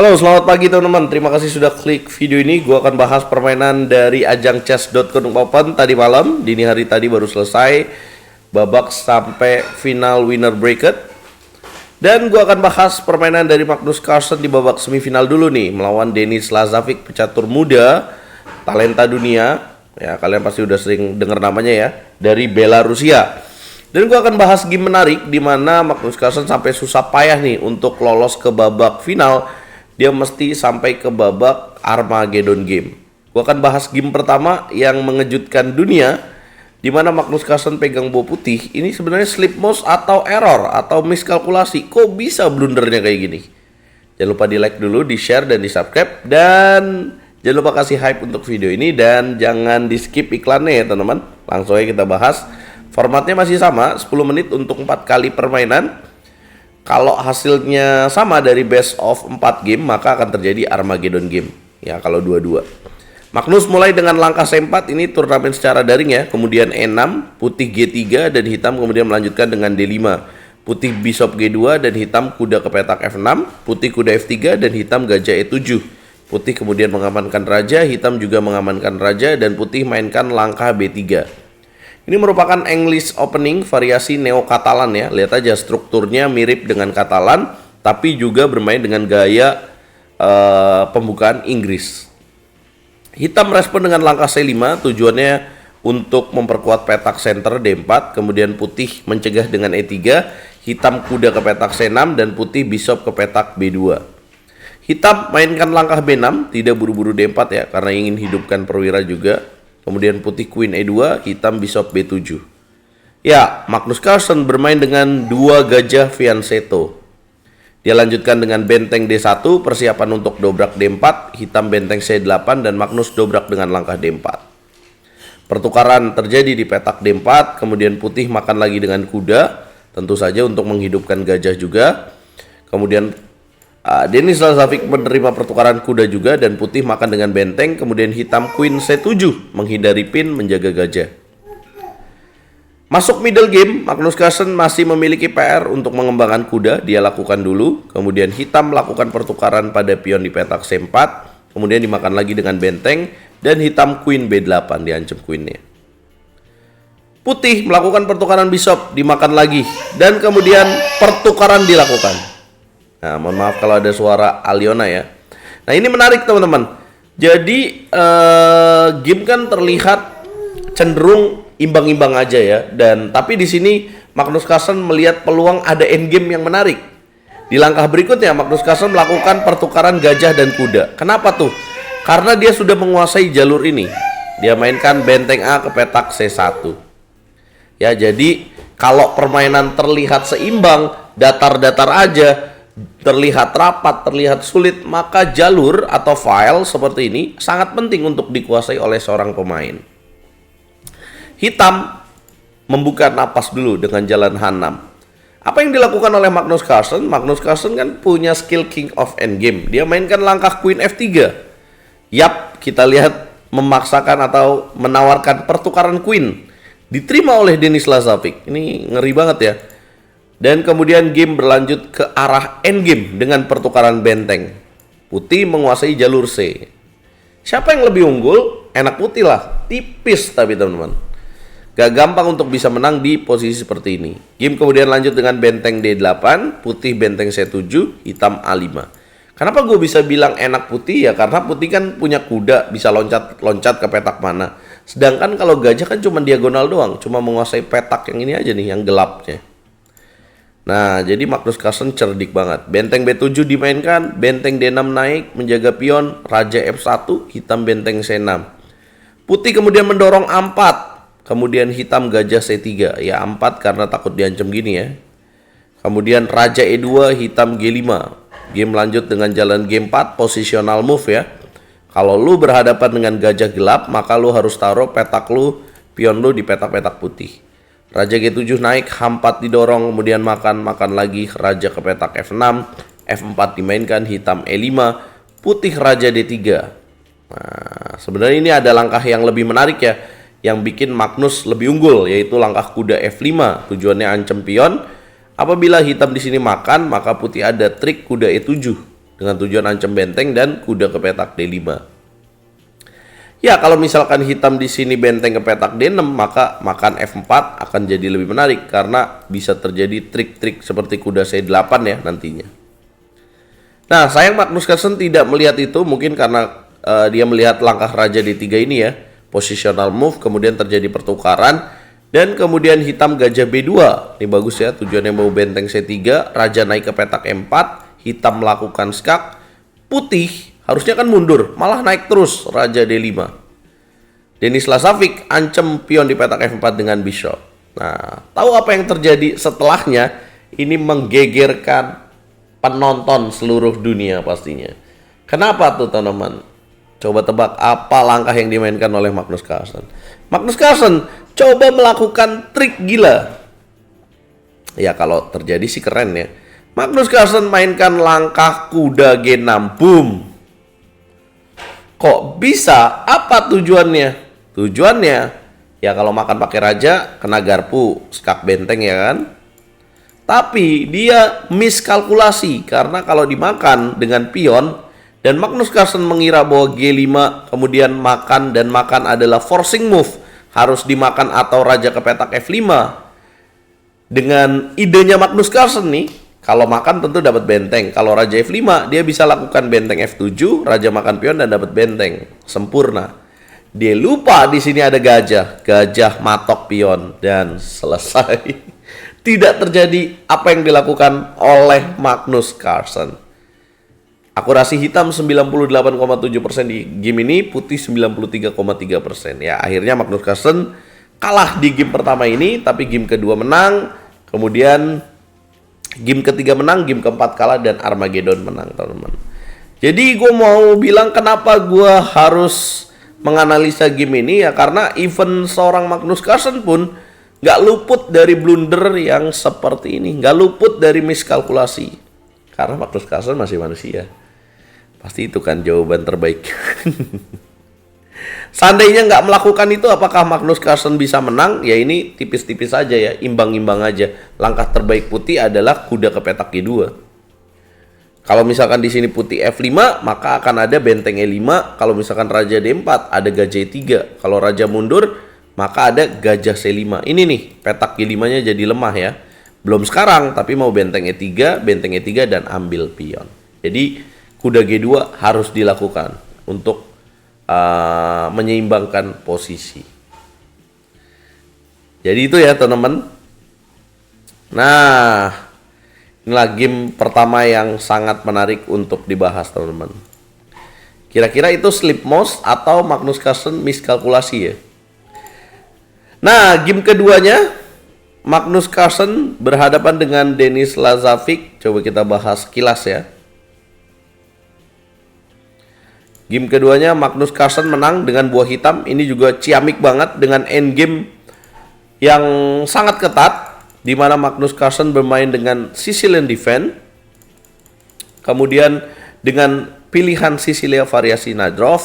Halo, selamat pagi teman-teman. Terima kasih sudah klik video ini. Gua akan bahas permainan dari ajang chess.com Open tadi malam. Dini hari tadi baru selesai babak sampai final winner bracket. Dan gua akan bahas permainan dari Magnus Carlsen di babak semifinal dulu nih, melawan Denis Lazovic, pecatur muda, talenta dunia. Ya, kalian pasti udah sering dengar namanya ya, dari Belarusia. Dan gue akan bahas game menarik di mana Magnus Carlsen sampai susah payah nih untuk lolos ke babak final. Dia mesti sampai ke babak Armageddon game. Gue akan bahas game pertama yang mengejutkan dunia, di mana Magnus Carlsen pegang bow putih. Ini sebenarnya slip mouse atau error atau miskalkulasi. Kok bisa blundernya kayak gini? Jangan lupa di like dulu, di share dan di subscribe, dan jangan lupa kasih hype untuk video ini, dan jangan di skip iklannya ya teman-teman. Langsung aja kita bahas. Formatnya masih sama, 10 menit untuk 4 kali permainan. Kalau hasilnya sama dari best of 4 game, maka akan terjadi Armageddon game. Ya, kalau dua-dua. Magnus mulai dengan langkah C4, ini turnamen secara daring ya. Kemudian E6, putih G3, dan hitam kemudian melanjutkan dengan D5. Putih bishop G2 dan hitam kuda ke petak F6. Putih kuda F3 dan hitam gajah E7. Putih kemudian mengamankan raja, hitam juga mengamankan raja, dan putih mainkan langkah B3. Ini merupakan English opening variasi neo-Katalan ya. Lihat aja strukturnya mirip dengan Katalan, tapi juga bermain dengan gaya pembukaan Inggris. Hitam respon dengan langkah C5, tujuannya untuk memperkuat petak center D4. Kemudian putih mencegah dengan E3, hitam kuda ke petak C6, dan putih bishop ke petak B2. Hitam mainkan langkah B6, tidak buru-buru D4 ya, karena ingin hidupkan perwira juga. Kemudian putih queen E2, hitam bishop B7. Ya, Magnus Carlsen bermain dengan dua gajah fianchetto. Dia lanjutkan dengan benteng D1, persiapan untuk dobrak D4, hitam benteng C8, dan Magnus dobrak dengan langkah D4. Pertukaran terjadi di petak D4, kemudian putih makan lagi dengan kuda, tentu saja untuk menghidupkan gajah juga. Kemudian Denis Lazovic menerima pertukaran kuda juga, dan putih makan dengan benteng. Kemudian hitam queen C7 menghindari pin, menjaga gajah. Masuk middle game, Magnus Carlsen masih memiliki PR untuk mengembangkan kuda. Dia lakukan dulu. Kemudian hitam melakukan pertukaran pada pion di petak C4, kemudian dimakan lagi dengan benteng, dan hitam queen B8, diancam queennya. Putih melakukan pertukaran bishop, dimakan lagi, dan kemudian pertukaran dilakukan. Nah, mohon maaf kalau ada suara Aliona ya. Nah, ini menarik teman-teman. Jadi game kan terlihat cenderung imbang-imbang aja ya. Dan tapi di sini Magnus Carlsen melihat peluang ada endgame yang menarik. Di langkah berikutnya Magnus Carlsen melakukan pertukaran gajah dan kuda. Kenapa tuh? Karena dia sudah menguasai jalur ini. Dia mainkan benteng A ke petak C1. Ya, jadi kalau permainan terlihat seimbang, datar-datar aja, terlihat rapat, terlihat sulit, maka jalur atau file seperti ini sangat penting untuk dikuasai oleh seorang pemain. Hitam membuka napas dulu dengan jalan H6. Apa yang dilakukan oleh Magnus Carlsen? Magnus Carlsen kan punya skill king of endgame. Dia mainkan langkah queen F3. Yap, kita lihat memaksakan atau menawarkan pertukaran queen. Diterima oleh Denis Lazovic. Ini ngeri banget ya. Dan kemudian game berlanjut ke arah endgame dengan pertukaran benteng. Putih menguasai jalur C. Siapa yang lebih unggul? Enak putih lah. Tipis tapi teman-teman. Gak gampang untuk bisa menang di posisi seperti ini. Game kemudian lanjut dengan benteng D8, putih benteng C7, hitam A5. Kenapa gue bisa bilang enak putih? Ya karena putih kan punya kuda, bisa loncat ke petak mana. Sedangkan kalau gajah kan cuma diagonal doang, cuma menguasai petak yang ini aja nih, yang gelapnya. Nah, jadi Magnus Carlsen cerdik banget. Benteng B7 dimainkan, benteng D6 naik, menjaga pion, raja F1, hitam benteng C6. Putih kemudian mendorong A4, kemudian hitam gajah C3. Ya A4 karena takut diancam gini ya. Kemudian raja E2, hitam G5. Game lanjut dengan jalan G4, positional move ya. Kalau lu berhadapan dengan gajah gelap, maka lu harus taruh petak lu, pion lu di petak-petak putih. Raja G7 naik, H4 didorong, kemudian makan lagi, raja ke petak F6, F4 dimainkan, hitam E5, putih raja D3. Nah, sebenarnya ini ada langkah yang lebih menarik ya, yang bikin Magnus lebih unggul, yaitu langkah kuda F5. Tujuannya ancam pion. Apabila hitam di sini makan, maka putih ada trik kuda E7 dengan tujuan ancam benteng dan kuda ke petak D5. Ya, kalau misalkan hitam di sini benteng ke petak D6, maka makan F4 akan jadi lebih menarik karena bisa terjadi trik-trik seperti kuda C8 ya nantinya. Nah, sayang Magnus Carlsen tidak melihat itu, mungkin karena dia melihat langkah raja D3 ini ya, positional move, kemudian terjadi pertukaran, dan kemudian hitam gajah B2. Ini bagus ya, tujuannya mau benteng C3, raja naik ke petak E4, hitam melakukan skak, putih harusnya kan mundur, malah naik terus raja D5. Denis Lazavic ancam pion di petak F4 dengan bishop. Nah, tahu apa yang terjadi setelahnya? Ini menggegerkan penonton seluruh dunia pastinya. Kenapa tuh teman-teman? Coba tebak apa langkah yang dimainkan oleh Magnus Carlsen. Magnus Carlsen coba melakukan trik gila. Ya kalau terjadi sih keren ya. Magnus Carlsen mainkan langkah kuda G6. Boom. Kok bisa? Apa tujuannya? Tujuannya ya kalau makan pakai raja kena garpu, skak benteng ya kan. Tapi dia miskalkulasi karena kalau dimakan dengan pion, dan Magnus Carlsen mengira bahwa G5 kemudian makan dan makan adalah forcing move, harus dimakan atau raja ke petak F5. Dengan idenya Magnus Carlsen nih, kalau makan tentu dapat benteng. Kalau raja F5 dia bisa lakukan benteng F7, raja makan pion dan dapat benteng. Sempurna. Dia lupa di sini ada gajah, gajah matok pion dan selesai. Tidak terjadi apa yang dilakukan oleh Magnus Carlsen. Akurasi hitam 98,7% di game ini, putih 93,3%. Ya, akhirnya Magnus Carlsen kalah di game pertama ini, tapi game kedua menang, kemudian game ketiga menang, game keempat kalah, dan Armageddon menang, teman-teman. Jadi gue mau bilang kenapa gue harus menganalisa game ini ya, karena even seorang Magnus Carlsen pun nggak luput dari blunder yang seperti ini, nggak luput dari miskalkulasi. Karena Magnus Carlsen masih manusia. Pasti itu kan jawaban terbaik. Seandainya nggak melakukan itu, apakah Magnus Carlsen bisa menang? Ya ini tipis-tipis aja ya, imbang-imbang aja. Langkah terbaik putih adalah kuda ke petak G2. Kalau misalkan di sini putih F5, maka akan ada benteng E5. Kalau misalkan raja D4, ada gajah E3. Kalau raja mundur, maka ada gajah C5. Ini nih, petak G5-nya jadi lemah ya. Belum sekarang, tapi mau benteng E3 dan ambil pion. Jadi kuda G2 harus dilakukan untuk menyeimbangkan posisi. Jadi itu ya teman-teman. Nah, inilah game pertama yang sangat menarik untuk dibahas teman-teman. Kira-kira itu slip mouse atau Magnus Carlsen miskalkulasi ya. Nah, game keduanya Magnus Carlsen berhadapan dengan Denis Lazavic. Coba kita bahas kilas ya. Game keduanya Magnus Carlsen menang dengan buah hitam. Ini juga ciamik banget dengan endgame yang sangat ketat, di mana Magnus Carlsen bermain dengan Sicilian Defense. Kemudian dengan pilihan Sicilia variasi Nadrov,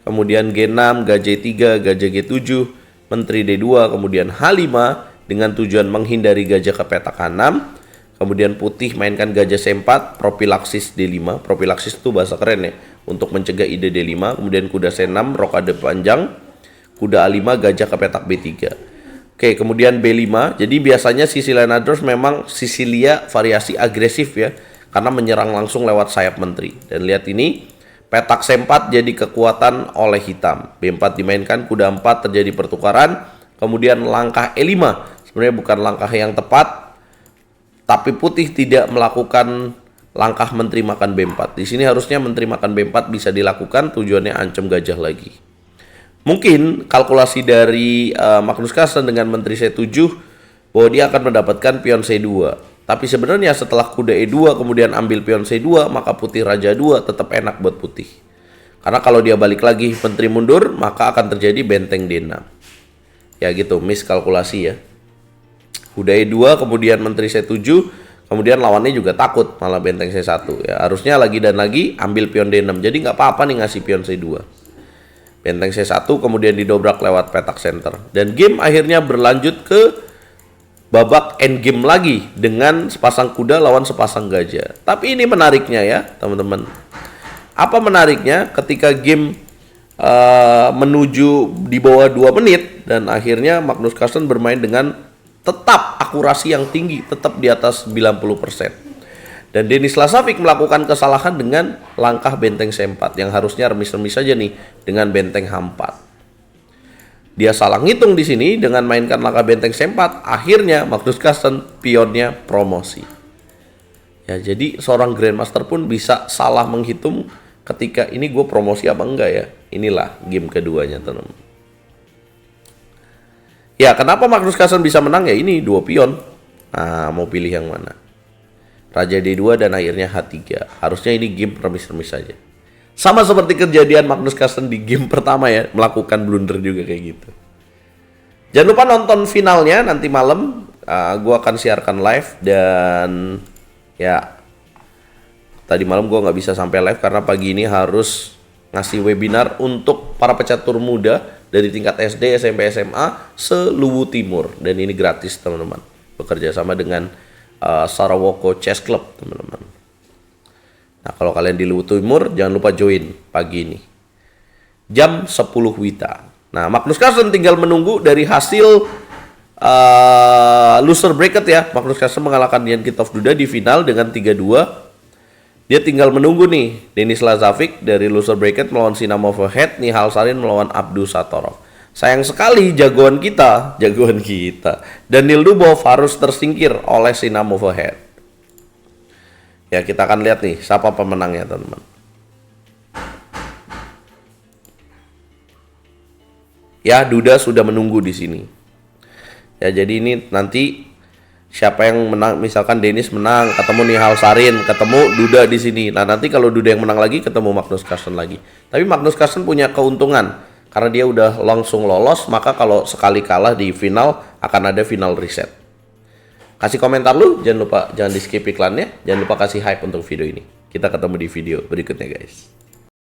kemudian G6, gajah 3, gajah G7, menteri D2, kemudian H5 dengan tujuan menghindari gajah ke petak H6. Kemudian putih mainkan gajah C4, propilaksis D5. Propilaksis itu bahasa keren ya, untuk mencegah ide D5. Kemudian kuda C6, rokade panjang. Kuda A5, gajah ke petak B3. Oke, kemudian B5. Jadi biasanya Sicilia Nadrov memang Sicilia variasi agresif ya, karena menyerang langsung lewat sayap menteri. Dan lihat ini, petak C4 jadi kekuatan oleh hitam. B4 dimainkan, kuda 4 terjadi pertukaran. Kemudian langkah E5. Sebenarnya bukan langkah yang tepat, tapi putih tidak melakukan langkah menteri makan B4. Di sini harusnya menteri makan B4 bisa dilakukan, tujuannya ancam gajah lagi. Mungkin kalkulasi dari Magnus Carlsen dengan menteri C7 bahwa dia akan mendapatkan pion C2. Tapi sebenarnya setelah kuda E2 kemudian ambil pion C2, maka putih raja 2 tetap enak buat putih. Karena kalau dia balik lagi menteri mundur, maka akan terjadi benteng D6. Ya gitu, miskalkulasi ya. Kuda E2 kemudian menteri C7, kemudian lawannya juga takut malah benteng C1 ya. Harusnya lagi dan lagi ambil pion D6. Jadi nggak apa-apa nih ngasih pion C2. Benteng C1 kemudian didobrak lewat petak center. Dan game akhirnya berlanjut ke babak endgame lagi dengan sepasang kuda lawan sepasang gajah. Tapi ini menariknya ya teman-teman. Apa menariknya ketika game menuju di bawah 2 menit dan akhirnya Magnus Carlsen bermain dengan tetap akurasi yang tinggi, tetap di atas 90%. Dan Denis Lazovic melakukan kesalahan dengan langkah benteng C4 yang harusnya remis-remis saja nih dengan benteng H4. Dia salah ngitung di sini dengan mainkan langkah benteng C4, akhirnya Magnus Carlsen pionnya promosi. Ya, jadi seorang Grandmaster pun bisa salah menghitung ketika ini gue promosi apa enggak ya. Inilah game keduanya, teman-teman. Ya, kenapa Magnus Carlsen bisa menang ya? Ini 2 pion. Nah, mau pilih yang mana? Raja D2 dan akhirnya H3. Harusnya ini game remis-remis saja. Sama seperti kejadian Magnus Carlsen di game pertama ya, melakukan blunder juga kayak gitu. Jangan lupa nonton finalnya nanti malam. Gue akan siarkan live dan ya tadi malam gue nggak bisa sampai live karena pagi ini harus ngasih webinar untuk para pecatur muda dari tingkat SD, SMP, SMA seluruh Timur, dan ini gratis teman-teman. Bekerja sama dengan Sarawako Chess Club teman-teman. Nah, kalau kalian di Luwu Timur jangan lupa join pagi ini jam 10 WITA. Nah, Magnus Carlsen tinggal menunggu dari hasil loser bracket ya. Magnus Carlsen mengalahkan Jan Kitov Duda di final dengan 3-2. Dia tinggal menunggu nih Denis Lazovic dari loser bracket melawan Sinamov Overhead, Nihal Sarin melawan Abdul Satorov. Sayang sekali jagoan kita Daniil Dubov harus tersingkir oleh Sinamov Overhead. Ya, kita akan lihat nih siapa pemenangnya, teman-teman. Ya, Duda sudah menunggu di sini. Ya, jadi ini nanti siapa yang menang, misalkan Denis menang, ketemu Nihal Sarin, ketemu Duda di sini. Nah, nanti kalau Duda yang menang lagi, ketemu Magnus Carlsen lagi. Tapi Magnus Carlsen punya keuntungan karena dia udah langsung lolos, maka kalau sekali kalah di final akan ada final reset. Kasih komentar lu, jangan lupa jangan di skip iklannya, jangan lupa kasih hype untuk video ini. Kita ketemu di video berikutnya, guys.